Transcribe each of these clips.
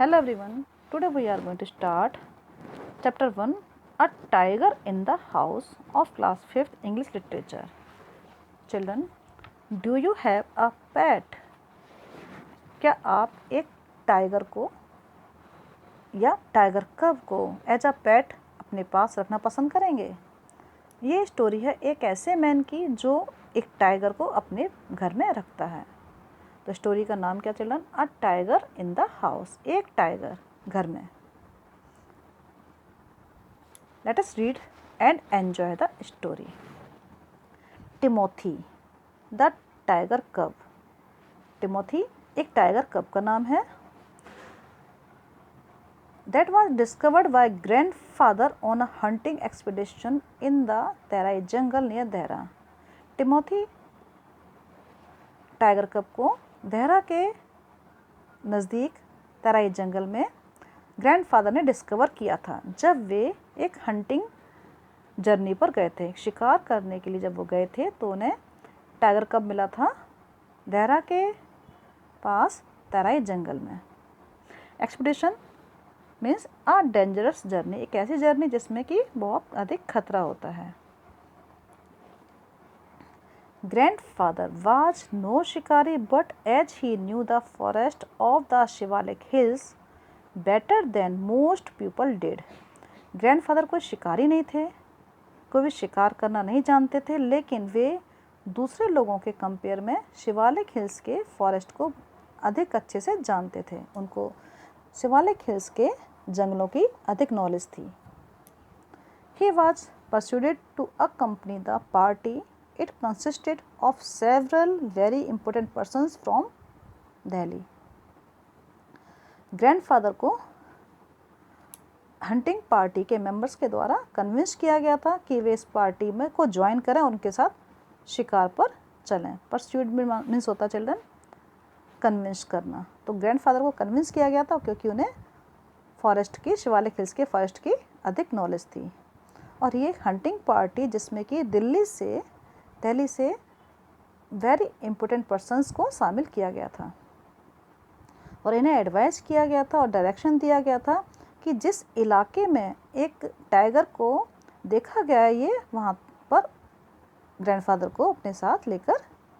Hello everyone, today we are going to start chapter 1, A Tiger in the House of class 5th English Literature. Children, do you have a pet? क्या आप एक tiger को या tiger कब को as a पेट अपने पास रखना पसंद करेंगे? ये स्टोरी है एक ऐसे मैन की जो एक टाइगर को अपने घर में रखता है। तो स्टोरी का नाम क्या children? A tiger in the house, एक टाइगर घर में। Let us read and enjoy the story. Timothy the tiger कब। टिमोथी एक टाइगर कब का नाम है। That was discovered by grandfather on a hunting expedition in the Terai jungle near Dehra. Timothy tiger कब को देहरा के नज़दीक तेराई जंगल में ग्रैंडफादर ने डिस्कवर किया था जब वे एक हंटिंग जर्नी पर गए थे। शिकार करने के लिए जब वो गए थे तो उन्हें टाइगर कब मिला था? देहरा के पास तेराई जंगल में। Expedition means a dangerous journey, एक ऐसी जर्नी जिसमें कि बहुत अधिक खतरा होता है। Grandfather was no shikari, but as he knew the forest of the Shivalik hills better than most people did. Grandfather कोई शिकारी नहीं थे, कोई भी शिकार करना नहीं जानते थे, लेकिन वे दूसरे लोगों के कंपेयर में शिवालिक हिल्स के फॉरेस्ट को अधिक अच्छे से जानते थे। उनको शिवालिक हिल्स के जंगलों की अधिक नॉलेज थी। He was persuaded to accompany the party. It consisted of several very important persons from Delhi. Grandfather को हंटिंग पार्टी के मेंबर्स के द्वारा कन्विंस किया गया था कि वे इस पार्टी में को ज्वाइन करें और उनके साथ शिकार पर चलें। परस्यूड मीन्स होता चिल्ड्रन कन्विंस करना। तो ग्रैंडफादर को कन्विंस किया गया था क्योंकि उन्हें फॉरेस्ट की, शिवालिक हिल्स के फॉरेस्ट की अधिक नॉलेज थी। और ये हंटिंग पार्टी जिसमें कि दिल्ली से वेरी इम्पोर्टेंट पर्सन्स को शामिल किया गया था और इन्हें एडवाइस किया गया था और डायरेक्शन दिया गया था कि जिस इलाके में एक टाइगर को देखा गया है ये वहाँ पर ग्रैंडफादर को अपने साथ लेकर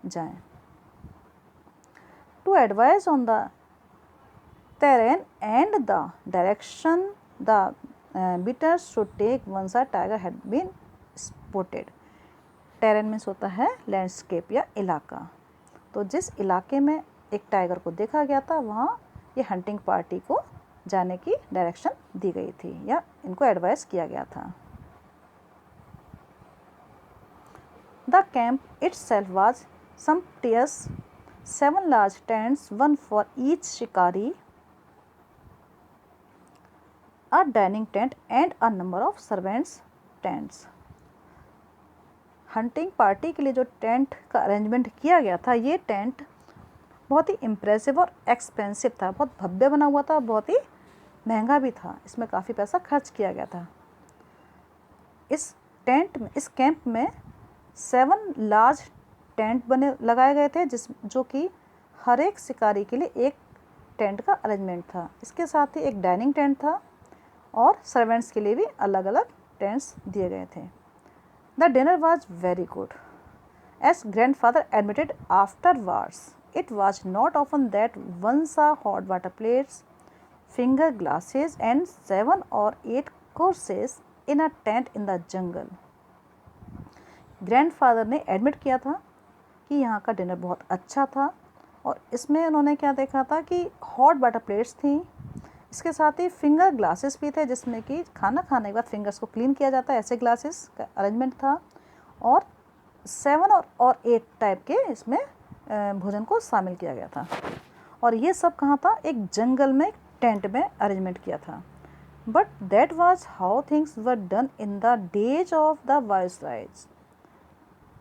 जाएं। To advise on the terrain and the direction the beaters should take once a tiger had been spotted. Terrain means होता है लैंडस्केप या इलाका। तो जिस इलाके में एक टाइगर को देखा गया था वहाँ ये हंटिंग पार्टी को जाने की डायरेक्शन दी गई थी या इनको एडवाइस किया गया था। The camp itself was sumptuous. 7 large tents, one for each शिकारी, a dining tent and a number of servants tents. Hunting party के लिए जो टेंट का अरेंजमेंट किया गया था ये टेंट बहुत ही इम्प्रेसिव और एक्सपेंसिव था, बहुत भव्य बना हुआ था, बहुत ही महंगा भी था, इसमें काफ़ी पैसा खर्च किया गया था। इस कैंप में 7 लार्ज टेंट लगाए गए थे जो कि हर एक शिकारी के लिए एक टेंट का अरेंजमेंट था। इसके साथ ही एक डाइनिंग टेंट था और सर्वेंट्स के लिए भी अलग अलग टेंट्स दिए गए थे। The dinner was very good as grandfather admitted afterwards. It was not often that one saw hot water plates, finger glasses and 7 or 8 courses in a tent in the jungle. Grandfather ने admit किया था कि यहाँ का dinner बहुत अच्छा था और इसमें उन्होंने क्या देखा था कि हॉट वाटर प्लेट्स थी, इसके साथ ही फिंगर ग्लासेस भी थे जिसमें कि खाना खाने के बाद फिंगर्स को क्लीन किया जाता है, ऐसे ग्लासेस का अरेंजमेंट था और 7 और 8 टाइप के इसमें भोजन को शामिल किया गया था। और ये सब कहाँ था? एक जंगल में टेंट में अरेंजमेंट किया था। But that was how things were done in the days of the viceroys.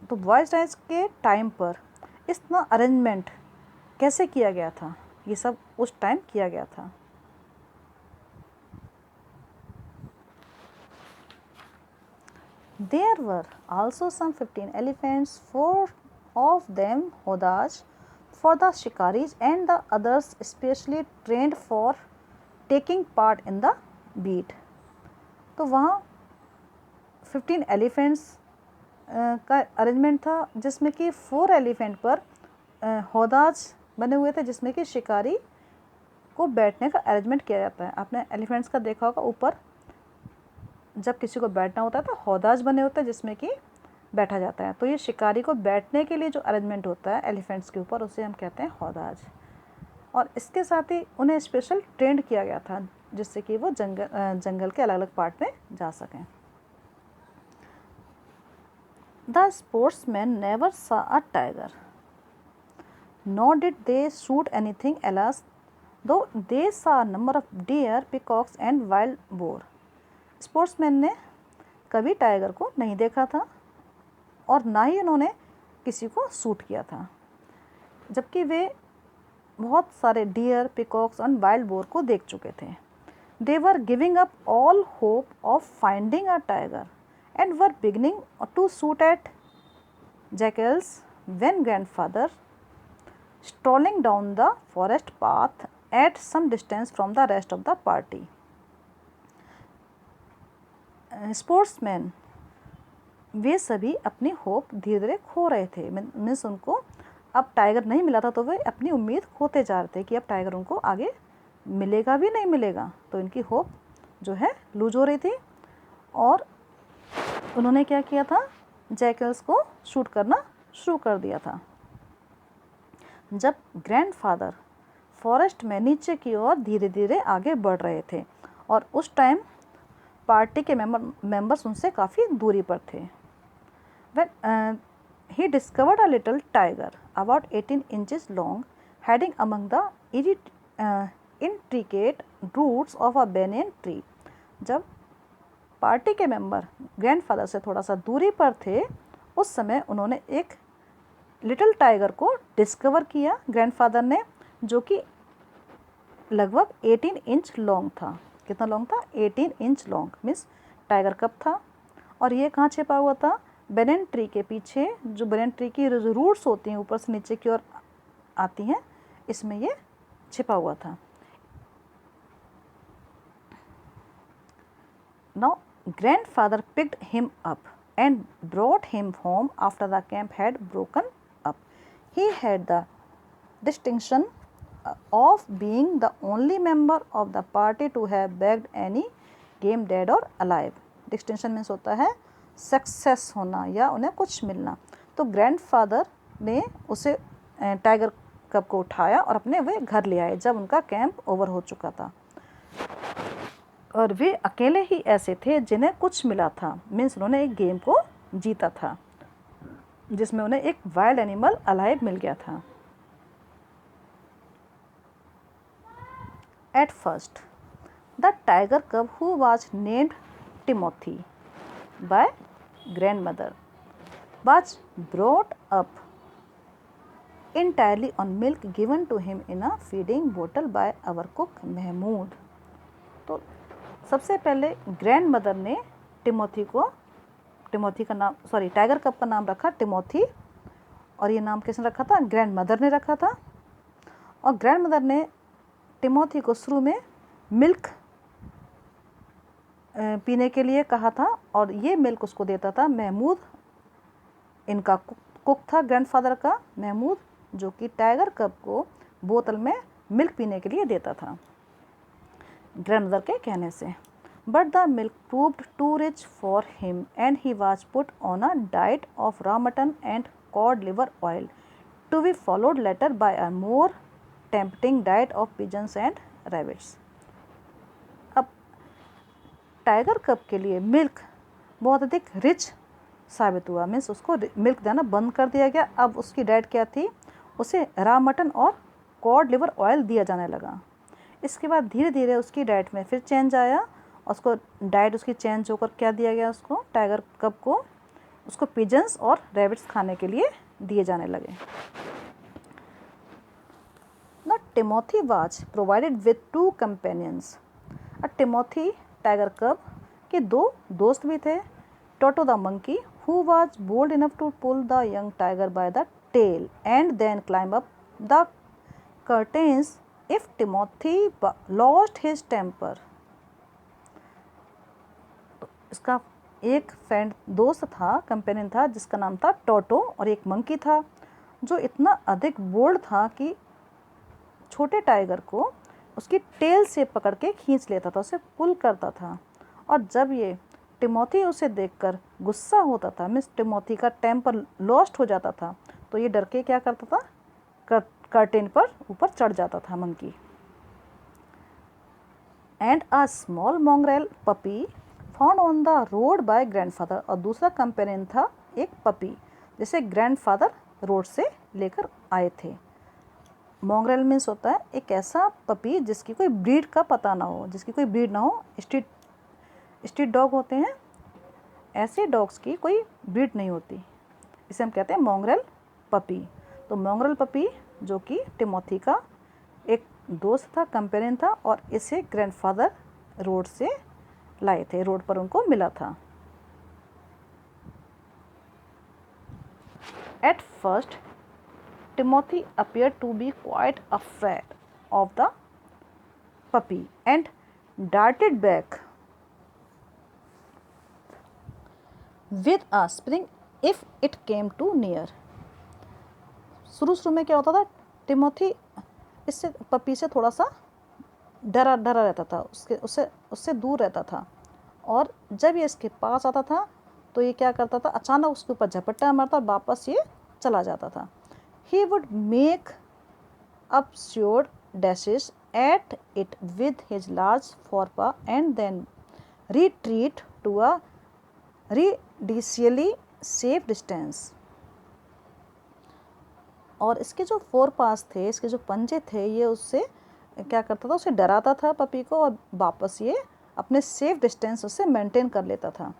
तो वाइसरायज के टाइम पर इतना अरेंजमेंट कैसे किया गया था? ये सब उस टाइम किया गया था। There were also some 15 elephants, 4 of them hodaj for the shikaris and the others specially trained for taking part in the beat. तो वहाँ 15 एलिफेंट्स का अरेंजमेंट था, जिसमें कि 4 एलिफेंट पर हौदाज बने हुए थे, जिसमें कि शिकारी को बैठने का अरेंजमेंट किया जाता है। आपने एलिफेंट्स का देखा होगा, ऊपर जब किसी को बैठना होता है तो हौदाज बने होते हैं जिसमें कि बैठा जाता है। तो ये शिकारी को बैठने के लिए जो अरेंजमेंट होता है एलिफेंट्स के ऊपर, उसे हम कहते हैं हौदाज। और इसके साथ ही उन्हें स्पेशल ट्रेंड किया गया था जिससे कि वो जंगल के अलग अलग पार्ट में जा सकें। The sportsman never saw a tiger, nor did they shoot anything else, though they saw a number of deer, peacocks and wild boar. Sportsman ने कभी टाइगर को नहीं देखा था और ना ही उन्होंने किसी को शूट किया था, जबकि वे बहुत सारे डियर, पिकॉक्स और वाइल्ड बोर को देख चुके थे। They were giving up all hope of finding a tiger and were beginning to shoot at jackals when grandfather, strolling down the forest path at some distance from the rest of the party. Sportsman वे सभी अपनी hope धीरे धीरे खो रहे थे। Means उनको अब टाइगर नहीं मिला था तो वे अपनी उम्मीद खोते जा रहे थे कि अब टाइगर उनको आगे मिलेगा भी नहीं मिलेगा। तो इनकी होप जो है लूज हो रही थी और उन्होंने क्या किया था, जैकल्स को शूट करना शुरू कर दिया था। जब ग्रैंडफादर फॉरेस्ट में नीचे की ओर धीरे धीरे आगे बढ़ रहे थे और उस टाइम पार्टी के मेंबर्स उनसे काफ़ी दूरी पर थे। When he discovered a little tiger about 18 inches long hiding among the intricate roots of a banyan tree. जब पार्टी के मेंबर ग्रैंडफादर से थोड़ा सा दूरी पर थे, उस समय उन्होंने एक लिटिल टाइगर को डिस्कवर किया ग्रैंडफादर ने, जो कि लगभग 18 इंच लॉन्ग था। कितना लॉन्ग था? 18 इंच लॉन्ग। मीन्स टाइगर कब था और ये कहाँ छिपा हुआ था? बेनेन ट्री के पीछे, जो बेनेन ट्री की रूट्स होती हैं ऊपर से नीचे की ओर आती हैं, इसमें ये छिपा हुआ था। Now grandfather picked him up and brought him home after the camp had broken up. He had the distinction of being the only member of the party to have bagged any game dead or alive. Distinction means होता है success होना या उन्हें कुछ मिलना। तो grandfather ने उसे टाइगर कप को उठाया और अपने वे घर ले आए जब उनका कैंप ओवर हो चुका था, और वे अकेले ही ऐसे थे जिन्हें कुछ मिला था। मीन्स उन्होंने एक गेम को जीता था जिसमें उन्हें एक वाइल्ड एनिमल अलाइव मिल गया था। At first the tiger cub who was named Timothy by grandmother was brought up entirely on milk given to him in a feeding bottle by our cook Mahmood. तो सबसे पहले ग्रैंड मदर ने Timothy का नाम tiger cup का नाम रखा Timothy, और ये नाम किसने रखा था? ग्रैंड मदर ने रखा था। और ग्रैंड मदर ने टिमोथी को शुरू में मिल्क पीने के लिए कहा था और ये मिल्क उसको देता था महमूद। इनका कुक था ग्रैंडफादर का महमूद, जो कि टाइगर कप को बोतल में मिल्क पीने के लिए देता था ग्रैंडमदर के कहने से। But the milk proved too rich for him and he was put on a diet of raw mutton and cod liver oil to be followed later by a more tempting diet of pigeons and rabbits. अब tiger cub के लिए milk बहुत अधिक rich साबित हुआ। Means उसको milk देना बंद कर दिया गया। अब उसकी डाइट क्या थी? उसे रॉ मटन और कॉड लिवर ऑयल दिया जाने लगा। इसके बाद धीरे धीरे उसकी डाइट में फिर चेंज आया, उसको डाइट उसकी चेंज होकर क्या दिया गया उसको, टाइगर कप को उसको पिजन्स और रैबिट्स खाने के लिए दिए जाने लगे। ना Timothy was provided with 2 companions. Timothy tiger cub के 2 दोस्त भी थे। Toto the monkey who was bold enough to pull the young tiger by the tail and then climb up the curtains if Timothy lost his temper, तो इसका एक friend दोस्त था, companion था, जिसका नाम था टोटो, और एक मंकी था जो इतना अधिक बोल्ड था कि छोटे टाइगर को उसकी टेल से पकड़ के खींच लेता था, उसे पुल करता था। और जब ये टिमोथी उसे देखकर गुस्सा होता था, मिस टिमोथी का टेम्पर लॉस्ट हो जाता था, तो ये डर के क्या करता था, कर्टेन पर ऊपर चढ़ जाता था monkey. And a small mongrel puppy found on the road by grandfather, और दूसरा कंपेनियन था एक पपी जिसे ग्रैंडफादर रोड से लेकर आए थे। mongrel मीन्स होता है एक ऐसा पपी जिसकी कोई ब्रीड का पता ना हो, जिसकी कोई ब्रीड ना हो। स्ट्रीट डॉग होते हैं, ऐसे डॉग्स की कोई ब्रीड नहीं होती, इसे हम कहते हैं mongrel पपी। तो mongrel पपी जो कि टिमोथी का एक दोस्त था, कंपेनियन था, और इसे ग्रैंडफादर रोड से लाए थे, रोड पर उनको मिला था। At first Timothy appeared to be quite afraid of the puppy and darted back with a spring if it came too near। शुरू में क्या होता था, टिमोथी इससे पपी से थोड़ा सा डरा रहता था, उससे दूर रहता था, और जब ये इसके पास आता था तो ये क्या करता था, अचानक उसके ऊपर झपट्टा मारता और वापस ये चला जाता था। He would make absurd dashes at it with his large forepaw and then retreat to a ridiculously safe distance। और इसके जो फोर पास थे, इसके जो पंजे थे, ये उससे क्या करता था, उसे डराता था पपी को, और वापस ये अपने सेफ डिस्टेंस उससे मेंटेन कर लेता था।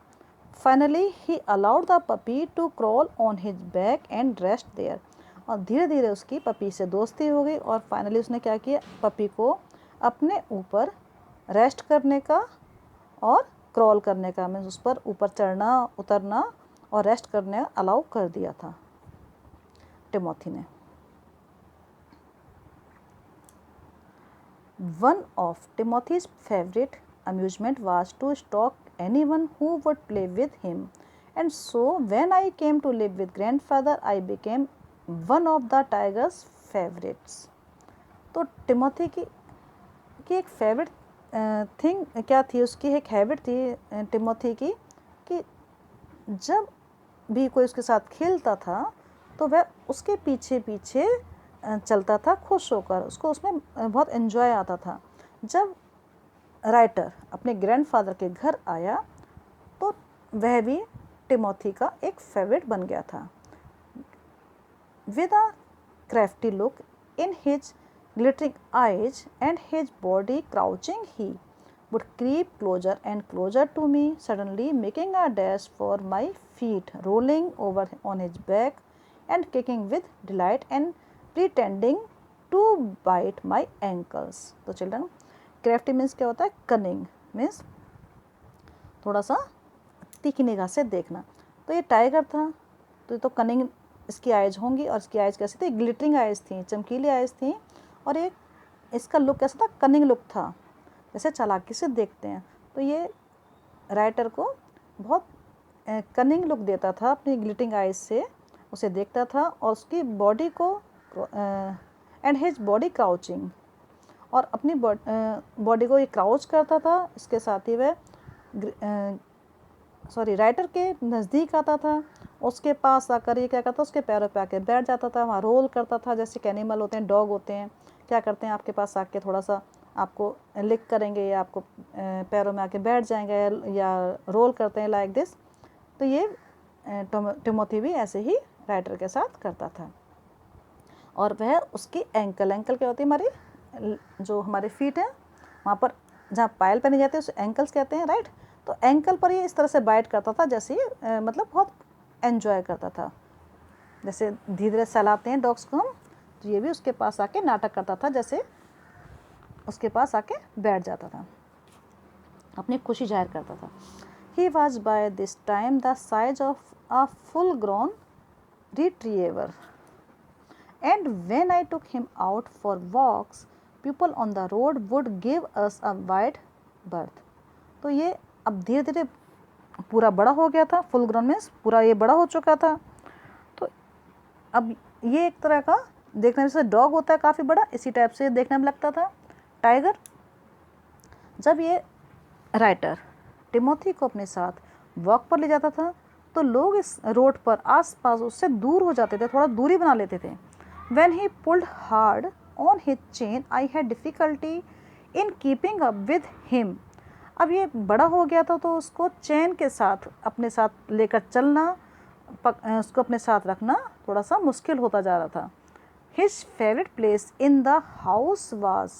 Finally he allowed the puppy to crawl on his back and rest there, और धीरे धीरे उसकी पपी से दोस्ती हो गई, और फाइनली उसने क्या किया, पपी को अपने ऊपर रेस्ट करने का और क्रॉल करने का, मीन्स उस पर ऊपर चढ़ना उतरना और रेस्ट करने अलाउ कर दिया था टिमोथी ने। One of Timothy's favourite amusement was to stalk anyone who would play with him, and so when I came to live with grandfather I became one of the tiger's favorites। तो Timothy की एक favourite thing क्या थी, उसकी एक habit थी Timothy की, कि जब भी कोई उसके साथ खेलता था तो वह उसके पीछे पीछे चलता था खुश होकर, उसको उसमें बहुत एंजॉय आता था। जब राइटर अपने ग्रैंडफादर के घर आया तो वह भी टिमोथी का एक फेवरेट बन गया था। With a crafty look in his glittering eyes and his body crouching, he would creep closer and closer to me, suddenly making a dash for my feet, rolling over on his back and kicking with delight and pretending to bite my ankles। तो children, crafty means क्या होता है, cunning means थोड़ा सा तीखी निगाह से देखना। तो ये टाइगर था, तो ये तो कनिंग इसकी आइज होंगी, और इसकी आइज कैसी थी, ग्लिटरिंग आइज थी, चमकीली आइज थी, और एक इसका लुक कैसा था, कनिंग लुक था, जैसे चालाकी से देखते हैं। तो ये राइटर को बहुत कनिंग लुक देता था, अपनी ग्लिटरिंग आइज से उसे देखता था, और उसकी बॉडी को एंड हिज बॉडी क्राउचिंग, और अपनी बॉडी को ये क्राउच करता था, इसके साथ ही वह राइटर के नज़दीक आता था, उसके पास आकर ये क्या करता, उसके पैरों पे आके बैठ जाता था, वहाँ रोल करता था, जैसे कि एनिमल होते हैं, डॉग होते हैं, क्या करते हैं, आपके पास आके थोड़ा सा आपको लिक करेंगे या आपको पैरों में आके बैठ जाएंगे या रोल करते हैं लाइक दिस। तो ये टिमोथी भी ऐसे ही राइटर के साथ करता था। और वह उसकी एंकल क्या होती है, हमारी जो हमारे फीट हैं वहाँ पर जहाँ पायल पहनी जाती है उसे एंकल्स कहते हैं, राइट। तो एंकल पर ये इस तरह से बाइट करता था, जैसे मतलब बहुत एंजॉय करता था, जैसे धीरे धीरे सहलाते हैं डॉग्स को हम, तो ये भी उसके पास आके नाटक करता था, जैसे उसके पास आके बैठ जाता था, अपनी खुशी जाहिर करता था। He was by this time the size of a full grown retriever, and when I took him out for walks people on the road would give us a wide birth. तो ये अब धीरे धीरे पूरा बड़ा हो गया था, फुल ग्रोन मीन्स पूरा ये बड़ा हो चुका था। तो अब ये एक तरह का देखने में जैसे डॉग होता है काफ़ी बड़ा, इसी टाइप से देखने में लगता था टाइगर। जब ये राइटर टिमोथी को अपने साथ वॉक पर ले जाता था तो लोग इस रोड पर आसपास उससे दूर हो जाते थे, थोड़ा दूरी बना लेते थे। When he pulled hard on his chain, I had difficulty in keeping up with him. अब ये बड़ा हो गया था तो उसको चेन के साथ अपने साथ लेकर चलना, उसको अपने साथ रखना थोड़ा सा मुश्किल होता जा रहा था। His favorite place in the house was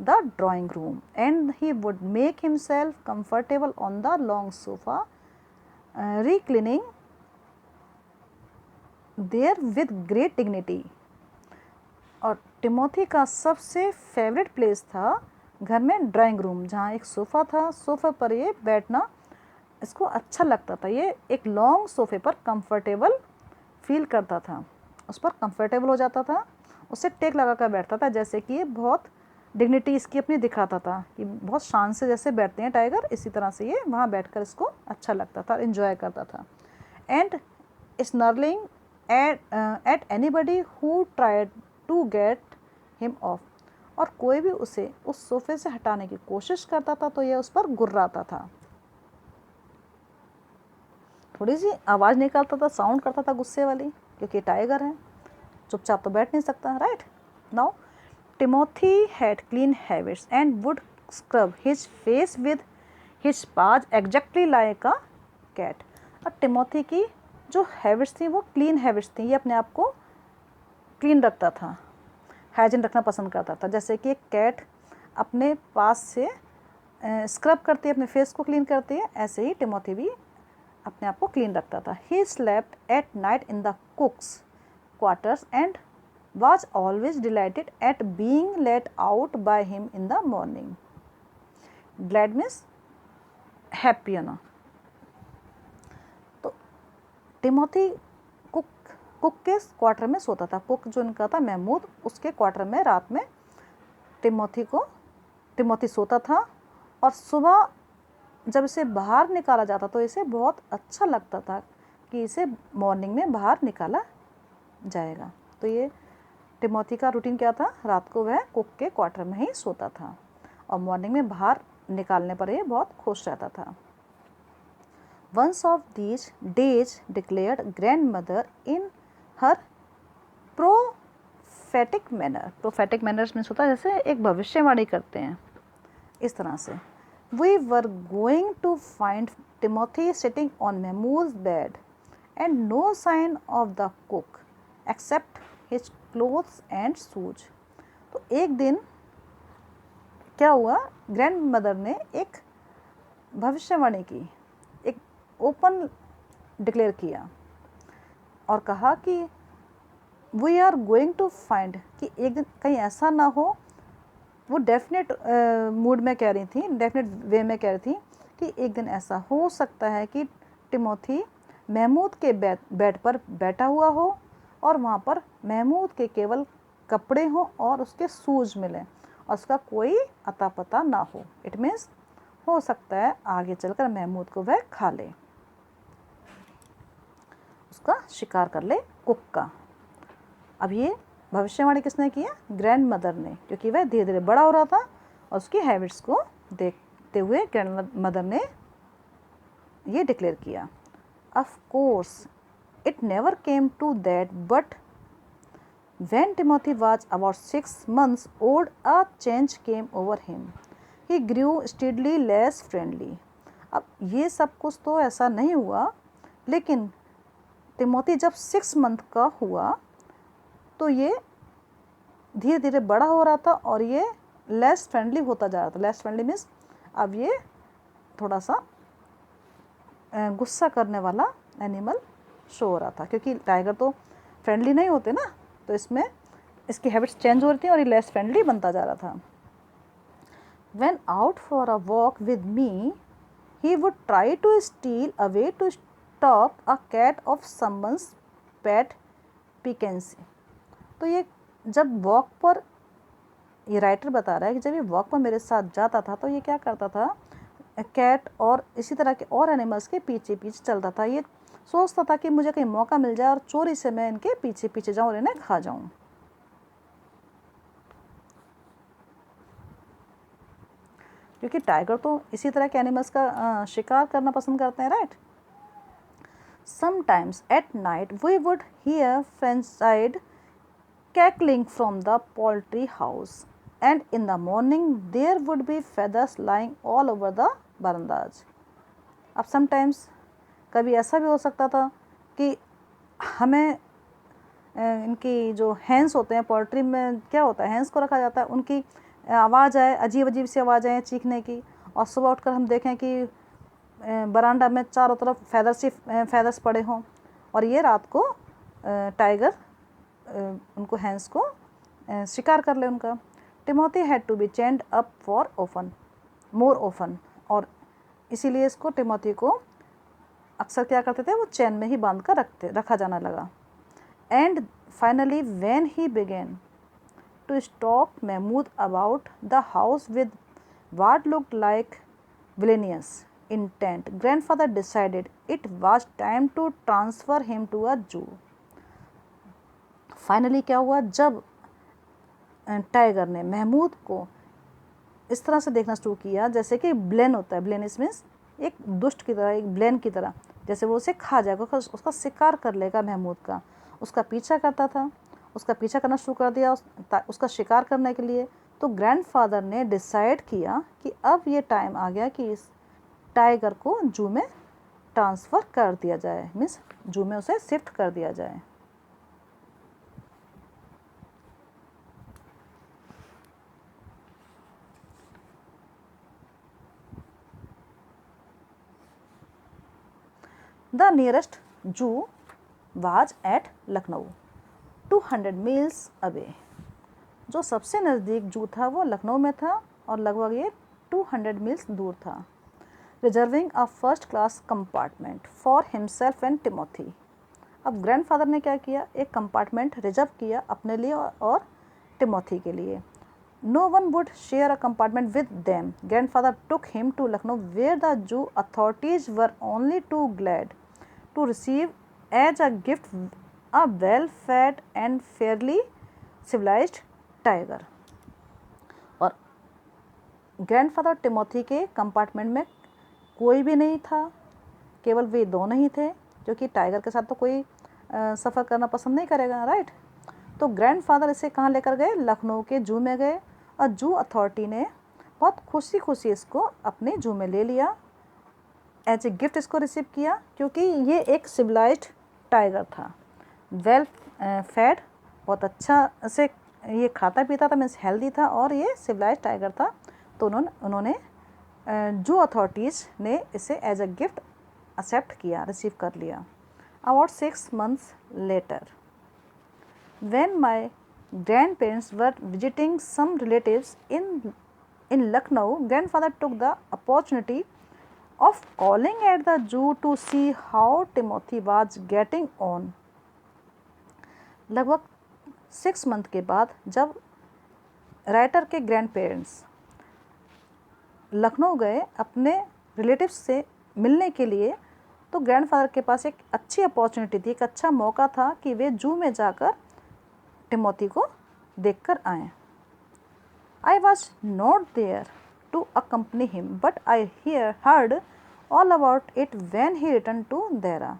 the drawing room and he would make himself comfortable on the long sofa, reclining there with great dignity. और टिमोथी का सबसे फेवरेट प्लेस था घर में ड्राइंग रूम, जहाँ एक सोफ़ा था, सोफ़े पर ये बैठना इसको अच्छा लगता था। ये एक लॉन्ग सोफ़े पर कंफर्टेबल फील करता था, उस पर कंफर्टेबल हो जाता था, उससे टेक लगा कर बैठता था, जैसे कि ये बहुत डिग्निटी इसकी अपनी दिखाता था कि बहुत शान से जैसे बैठते हैं टाइगर, इसी तरह से ये वहाँ बैठकर इसको अच्छा लगता था, इन्जॉय करता था। And snarling at anybody who tried to get him off, और कोई भी उसे उस सोफे से हटाने की कोशिश करता था तो यह उस पर गुर्राता था, थोड़ी सी आवाज़ निकालता था, साउंड करता था गुस्से वाली, क्योंकि टाइगर है, चुपचाप तो बैठ नहीं सकता, right. Now Timothy had clean habits and would scrub his face with his पाज एग्जैक्टली लाइक अ कैट। और टिमोथी की जो हैबिट्स थी वो क्लीन हैबिट्स थी, ये अपने आप को क्लीन रखता था, हाइजीन रखना पसंद करता था, जैसे कि एक कैट अपने पास से स्क्रब करती है, अपने फेस को क्लीन करती है, ऐसे ही टिमोथी भी अपने आप को क्लीन रखता था। He slept at night in the कुक्स quarters and was always delighted at being let out by him in the morning. Glad means happy, है ना। तो टिमोथी कुक के क्वार्टर में सोता था, कुक जो इनका था महमूद, उसके क्वार्टर में रात में टिमोथी सोता था, और सुबह जब इसे बाहर निकाला जाता तो इसे बहुत अच्छा लगता था कि इसे मॉर्निंग में बाहर निकाला जाएगा। तो ये टिमोथी का रूटीन क्या था, रात को वह कुक के क्वार्टर में ही सोता था और मॉर्निंग में बाहर निकालने पर ये बहुत खुश रहता था। Once of these days declared grandmother in her prophetic manner. Prophetic manners means होता है जैसे एक भविष्यवाणी करते हैं, इस तरह से। We were going to find Timothy sitting on Mahmood's bed and no sign of the cook except his clothes and shoes. तो एक दिन क्या हुआ, ग्रैंड मदर ने एक भविष्यवाणी की, एक ओपन डिक्लेयर किया और कहा कि we are going to find, कि एक दिन कहीं ऐसा ना हो, वो डेफिनेट मूड में कह रही थी, डेफिनेट वे में कह रही थी कि एक दिन ऐसा हो सकता है कि टिमोथी महमूद के बेड पर बैठा हुआ हो और वहाँ पर महमूद के केवल कपड़े हों और उसके शूज़ मिलें और उसका कोई अता पता ना हो। इट मीन्स हो सकता है आगे चलकर महमूद को वह खा ले, उसका शिकार कर ले कुक का। अब ये भविष्यवाणी किसने किया, ग्रैंड मदर ने, क्योंकि वह धीरे धीरे बड़ा हो रहा था और उसकी हैबिट्स को देखते हुए ग्रैंड मदर ने ये डिक्लेयर किया। Of course it never came to that, but when Timothy was about 6 months old, a change came over him. He grew steadily less friendly. अब ये सब कुछ तो ऐसा नहीं हुआ, लेकिन टिमोथी जब 6 मंथ का हुआ तो ये धीरे धीरे बड़ा हो रहा था और ये लेस फ्रेंडली होता जा रहा था। लेस फ्रेंडली मीन्स अब ये थोड़ा सा गुस्सा करने वाला एनिमल शो हो रहा था, क्योंकि टाइगर तो फ्रेंडली नहीं होते ना, तो इसमें इसकी हैबिट्स चेंज हो रही थी और ये लेस फ्रेंडली बनता जा रहा था। When out for a walk with me, he would try to steal away to stop a cat of someone's pet piquancy. तो ये जब वॉक पर ये राइटर बता रहा है कि जब ये वॉक पर मेरे साथ जाता था तो ये क्या करता था, कैट और इसी तरह के और एनिमल्स के पीछे पीछे चलता था। ये सोचता था कि मुझे कहीं मौका मिल जाए और चोरी से मैं इनके पीछे पीछे जाऊँ और इन्हें खा जाऊँ। क्योंकि टाइगर तो इसी तरह के एनिमल्स का शिकार करना पसंद करते हैं, right. Sometimes at night we would hear frenzied cackling from the poultry house, and in the morning there would be feathers lying all over the barandas. अब समटाइम्स कभी ऐसा भी हो सकता था कि हमें इनकी जो हैंस होते हैं, पोल्ट्री में क्या होता है, हैंस को रखा जाता है, उनकी आवाज़ आए, अजीब अजीब सी आवाज़ आए चीखने की, और सुबह उठकर हम देखें कि बरामदा में चारों तरफ फैदर्स पड़े हों, और ये रात को टाइगर उनको हैंस को शिकार कर ले उनका। Timothy had to be chained up for more often, और इसीलिए इसको टिमोथी को अक्सर क्या करते थे, वो चैन में ही बांध कर रखा जाना लगा। And finally when he began to stop Mahmood about the house with what looked like villainous intent, grandfather decided it was time to transfer him to a zoo. Finally क्या हुआ, जब टाइगर ने महमूद को इस तरह से देखना शुरू किया जैसे कि ब्लेन होता है, ब्लेन मीन्स एक दुष्ट की तरह, एक ब्लेन की तरह, जैसे वो उसे खा जाएगा, उसका शिकार कर लेगा महमूद का। उसका पीछा करता था, उसका पीछा करना शुरू कर दिया उसका शिकार करने के लिए। तो ग्रैंडफादर ने डिसाइड किया कि अब ये टाइम आ गया कि इस टाइगर को जू में ट्रांसफ़र कर दिया जाए, मीन्स जू में उसे शिफ्ट कर दिया जाए। द नियरेस्ट जू was at Lucknow 200 meals away. जो सबसे नज़दीक जू था वो लखनऊ में था और लगभग ये 200 मील्स दूर था। Reserving a first class compartment for himself and Timothy. अब ग्रैंडफादर ने क्या किया, एक कंपार्टमेंट रिजर्व किया अपने लिए और टिमोथी के लिए। No one would share a compartment with them. Grandfather took him to Lucknow where the zoo authorities were only too glad to receive as a gift a well fed and fairly civilised tiger. और grandfather Timothy के compartment में कोई भी नहीं था, केवल वे दोनों ही थे, जो कि टाइगर के साथ तो कोई सफ़र करना पसंद नहीं करेगा, राइट। तो ग्रैंडफादर इसे कहाँ लेकर गए, लखनऊ के जू में गए, और जू अथॉरिटी ने बहुत खुशी खुशी इसको अपने जू में ले लिया, एज ए गिफ्ट इसको रिसीव किया, क्योंकि ये एक सिविलाइज्ड टाइगर था, वेल फेड, बहुत अच्छा से ये खाता पीता था, मीन्स हेल्दी था, और ये सिविलाइज्ड टाइगर था। तो उन्होंने जू अथॉरिटीज़ ने इसे एज अ गिफ्ट एक्सेप्ट किया, रिसीव कर लिया। About 6 months later when my grandparents were visiting some relatives in Lucknow, grandfather took the opportunity of calling at the zoo to see how Timothy was getting on. लगभग 6 month के बाद जब writer के grand parents Lucknow गए अपने relatives से मिलने के लिए, तो ग्रैंडफादर के पास एक अच्छी अपॉर्चुनिटी थी, एक अच्छा मौका था कि वे जू में जाकर टिमोथी को देखकर आएँ। I was not there to accompany him but I heard all about it when he return to Dehra.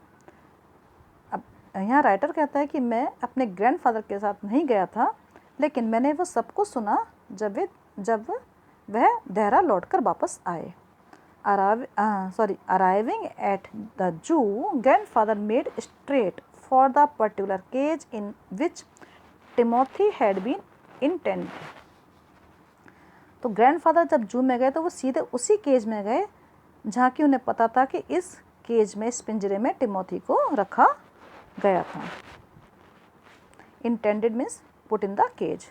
अब यहाँ राइटर कहता है कि मैं अपने ग्रैंडफादर के साथ नहीं गया था, लेकिन मैंने वो सब कुछ सुना जब वह देहरा लौटकर वापस आए। Arriving at the zoo, grandfather made straight for the particular cage in which Timothy had been intended. तो ग्रैंडफादर जब जू में गए तो वो सीधे उसी केज में गए जहाँ की उन्हें पता था कि इस केज में, इस पिंजरे में टिमोथी को रखा गया था। Intended means put in the cage.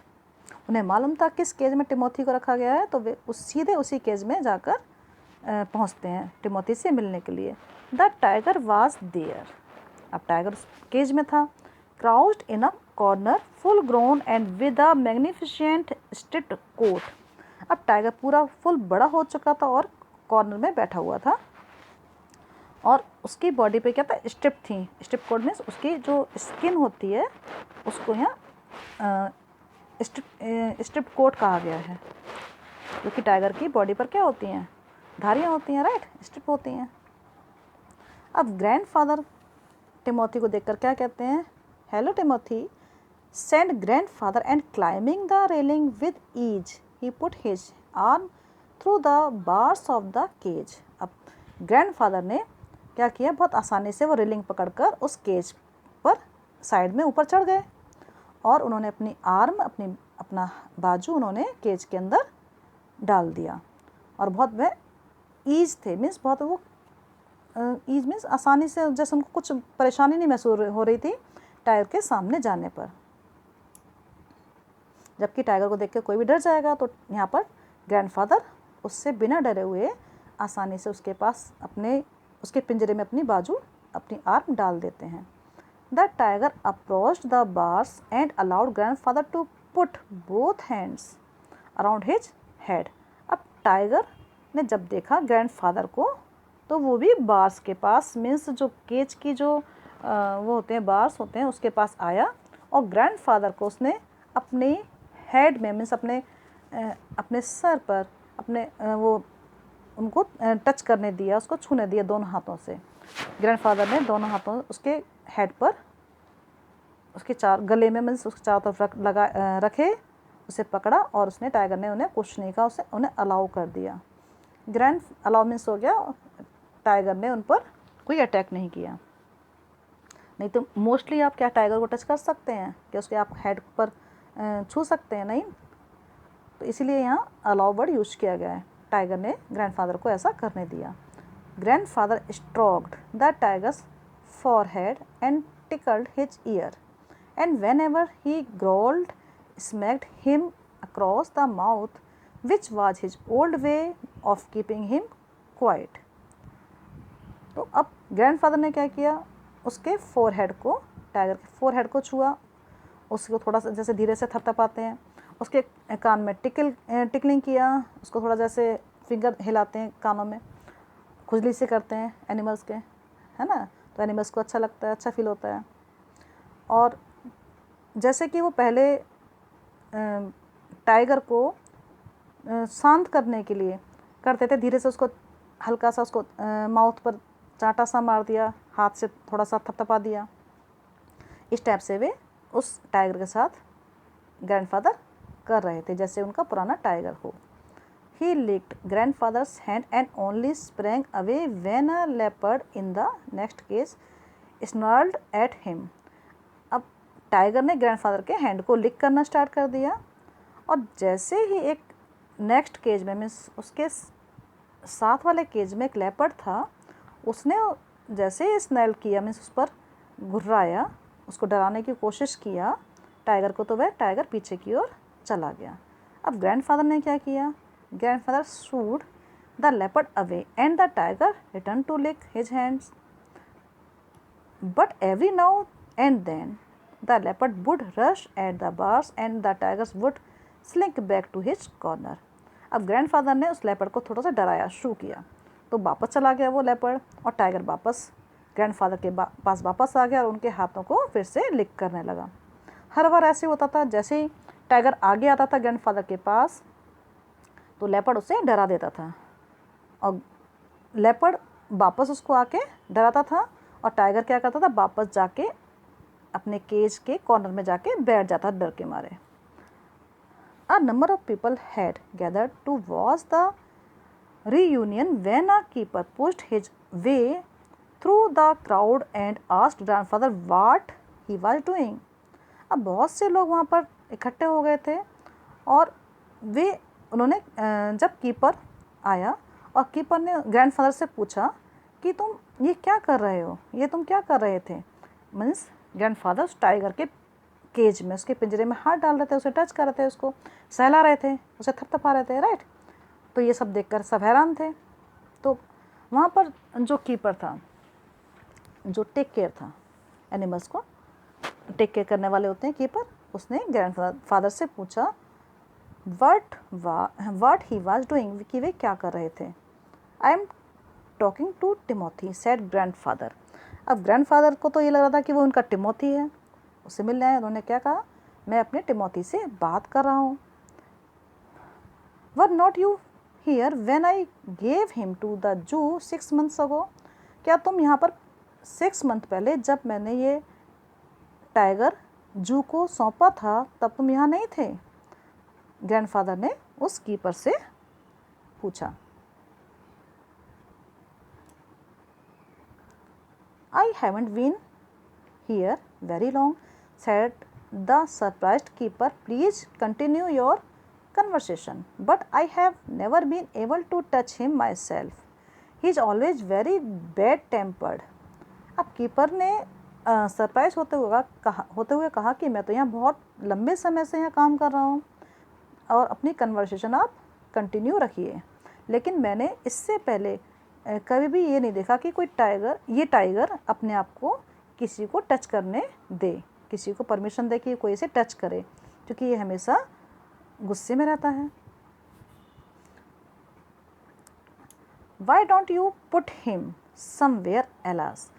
उन्हें मालूम था किस केज में टिमोथी को रखा गया है, तो वे सीधे उसी केज में जाकर पहुंचते हैं टिमोथी से मिलने के लिए। The tiger was there. अब टाइगर उस केज में था, crouched in a corner, full grown and with a magnificent striped coat. अब टाइगर पूरा फुल बड़ा हो चुका था और कॉर्नर में बैठा हुआ था और उसकी बॉडी पे क्या था, स्ट्रिप थी। स्ट्रिप कोट मीन्स उसकी जो स्किन होती है उसको यहाँ स्ट्रिप कोट कहा गया है, क्योंकि टाइगर की बॉडी पर क्या होती हैं, धारियाँ होती हैं, राइट, स्ट्रिप होती हैं। अब ग्रैंडफादर टिमोथी को देखकर क्या कहते हैं, hello Timothy, said grandfather and climbing the railing with ease he put his arm through the bars of the cage. अब ग्रैंडफादर ने क्या किया, बहुत आसानी से वो रेलिंग पकड़कर उस केज पर साइड में ऊपर चढ़ गए और उन्होंने अपनी आर्म अपना बाजू उन्होंने केज के अंदर डाल दिया और बहुत वह ईज थे, मीन्स बहुत वो ईज मीन्स आसानी से, जैसे उनको कुछ परेशानी नहीं महसूस हो रही थी टाइगर के सामने जाने पर। जबकि टाइगर को देख के कोई भी डर जाएगा, तो यहाँ पर ग्रैंडफादर उससे बिना डरे हुए आसानी से उसके पिंजरे में अपनी आर्म डाल देते हैं। The tiger approached the bars and allowed grandfather to put both hands around his head. अब टाइगर ने जब देखा ग्रैंडफादर को, तो वो भी बार्स के पास, मीन्स जो केज की जो वो होते हैं, बार्स होते हैं, उसके पास आया और ग्रैंडफादर को उसने अपने हेड में, मीन्स अपने सर पर वो उनको टच करने दिया, उसको छूने दिया दोनों हाथों से। ग्रैंडफादर ने दोनों हाथों उसके हेड पर, उसके गले में, मीन्स उसके चारों तरफ रखे, उसे पकड़ा और उसने, टाइगर ने उन्हें कुछ नहीं कहा, उन्हें अलाउ कर दिया। अलाउ मीन्स हो गया टाइगर ने उन पर कोई अटैक नहीं किया। नहीं तो मोस्टली आप क्या टाइगर को टच कर सकते हैं, क्या उसके आप हेड पर छू सकते हैं, नहीं। तो इसीलिए यहाँ अलाउ वर्ड यूज किया गया है, टाइगर ने ग्रैंडफादर को ऐसा करने दिया। Grandfather stroked the tigers forehead and tickled his ear, and whenever he growled, smacked him across the mouth, which was his old way of keeping him quiet. तो अब ग्रैंडफादर ने क्या किया, उसके फोरहेड को, टाइगर के फोरहेड को छुआ, उसको थोड़ा सा जैसे धीरे से थपथपाते हैं, उसके कान में टिकलिंग किया, उसको थोड़ा जैसे फिंगर हिलाते हैं कानों में, खुजली से करते हैं एनिमल्स के, है ना, तो एनिमल्स को अच्छा लगता है, अच्छा फील होता है। और जैसे कि वो पहले टाइगर को शांत करने के लिए करते थे, धीरे से उसको हल्का सा उसको माउथ पर चांटा सा मार दिया, हाथ से थोड़ा सा थपथपा दिया, इस टाइप से वे उस टाइगर के साथ ग्रैंडफादर कर रहे थे, जैसे उनका पुराना टाइगर हो। He licked grandfather's hand and only sprang away when a leopard in the next cage snarled at him. अब टाइगर ने ग्रैंडफादर के हैंड को लिक करना स्टार्ट कर दिया और जैसे ही एक नेक्स्ट केज में, मीन्स उसके साथ वाले केज में एक लेपर्ड था, उसने जैसे ही स्नैल किया, मीन्स उस पर घुर्राया, उसको डराने की कोशिश किया टाइगर को, तो वह टाइगर पीछे की ओर चला गया। अब ग्रैंडफादर ने क्या किया, grandfather shooed the leopard away and the tiger returned to lick his hands, but every now and then the leopard would rush at the bars and the tiger would slink back to his corner. अब grandfather ने उस leopard को थोड़ा सा डराया, शू किया, तो वापस चला गया वो लेपर्ड और टाइगर वापस ग्रैंडफादर के पास वापस आ गया और उनके हाथों को फिर से लिक करने लगा। हर बार ऐसे होता था, जैसे ही टाइगर आगे आता था ग्रैंडफादर के पास, तो लेपर्ड उसे डरा देता था और लेपर्ड वापस उसको आके डराता था और टाइगर क्या करता था, वापस जाके अपने केज के कॉर्नर में जाके बैठ जाता डर के मारे। A number of people had gathered to watch the reunion when a keeper pushed his way through the crowd and asked grandfather what he was doing. अब बहुत से लोग वहाँ पर इकट्ठे हो गए थे और उन्होंने जब कीपर आया और कीपर ने ग्रैंडफादर से पूछा कि तुम ये क्या कर रहे हो, ये तुम क्या कर रहे थे। मीन्स ग्रैंडफादर उस टाइगर के केज में, उसके पिंजरे में हाथ डाल रहे थे, उसे टच कर रहे थे, उसको सहला रहे थे, उसे थपथपा रहे थे, राइट। तो ये सब देखकर सब हैरान थे। तो वहाँ पर जो कीपर था, जो टेक केयर था एनिमल्स को, टेक केयर करने वाले होते हैं कीपर, उसने ग्रैंडफादर से पूछा व्हाट ही वाज डूइंग, कि वे क्या कर रहे थे। I am talking to Timothy said grandfather. अब ग्रैंडफादर को तो ये लग रहा था कि वो उनका टिमोथी है, उससे मिलने आए। उन्होंने क्या कहा, मैं अपने टिमोथी से बात कर रहा हूँ। Were not you here when I gave him to the zoo 6 months ago, क्या तुम यहाँ पर 6 month पहले जब मैंने ये टाइगर जू को सौंपा था तब तुम यहाँ नहीं थे? ग्रैंडफादर ने उस कीपर से पूछा। I haven't been here very long said the surprised keeper, please continue your conversation, but I have never been able to touch him myself. He is always very bad tempered. अब keeper ने surprise होते हुए कहा कि मैं तो यहाँ बहुत लंबे समय से यहाँ काम कर रहा हूँ और अपनी कन्वर्सेशन आप कंटिन्यू रखिए, लेकिन मैंने इससे पहले कभी भी ये नहीं देखा कि कोई टाइगर अपने आप को किसी को टच करने दे, किसी को परमिशन दे कि कोई इसे टच करे, क्योंकि ये हमेशा गुस्से में रहता है। Why don't you put him somewhere else?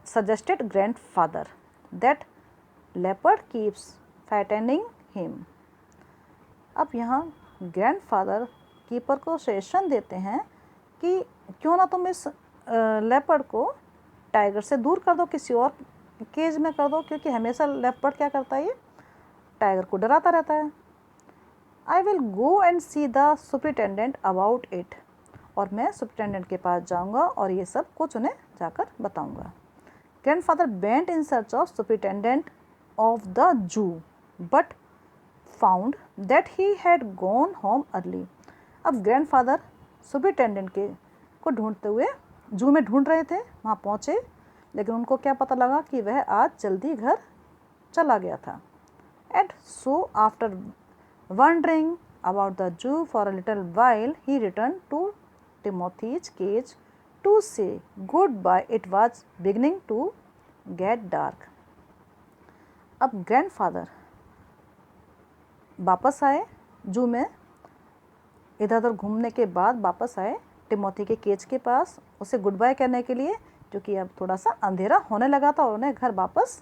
Suggested grandfather. That leopard keeps fattening him. अब यहाँ ग्रैंडफादर कीपर को सजेशन देते हैं कि क्यों ना तुम इस लेपर्ड को टाइगर से दूर कर दो, किसी और केज में कर दो, क्योंकि हमेशा लेपर्ड क्या करता है, ये टाइगर को डराता रहता है। I will go and see the superintendent about it, और मैं सुपरिटेंडेंट के पास जाऊंगा और ये सब कुछ उन्हें जाकर बताऊंगा। Grandfather went in search of superintendent of the zoo but found that he had gone home early. अब ग्रैंडफादर सुपरिटेंडेंट को ढूंढते हुए जू में ढूंढ रहे थे, वहाँ पहुँचे, लेकिन उनको क्या पता लगा कि वह आज जल्दी घर चला गया था। And so after wandering about the zoo for a little while he return to Timothy's cage to say goodbye. It was beginning to get dark. अब ग्रैंडफादर वापस आए जू में, इधर उधर घूमने के बाद वापस आए टिमोथी के केज के पास उसे गुड बाय करने के लिए, क्योंकि अब थोड़ा सा अंधेरा होने लगा था और उन्हें घर वापस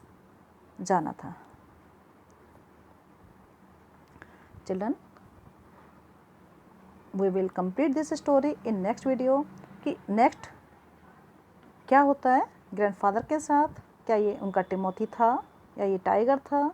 जाना था। Children, we will complete this story in next video कि नेक्स्ट क्या होता है ग्रैंडफादर के साथ, क्या ये उनका टिमोथी था या ये टाइगर था।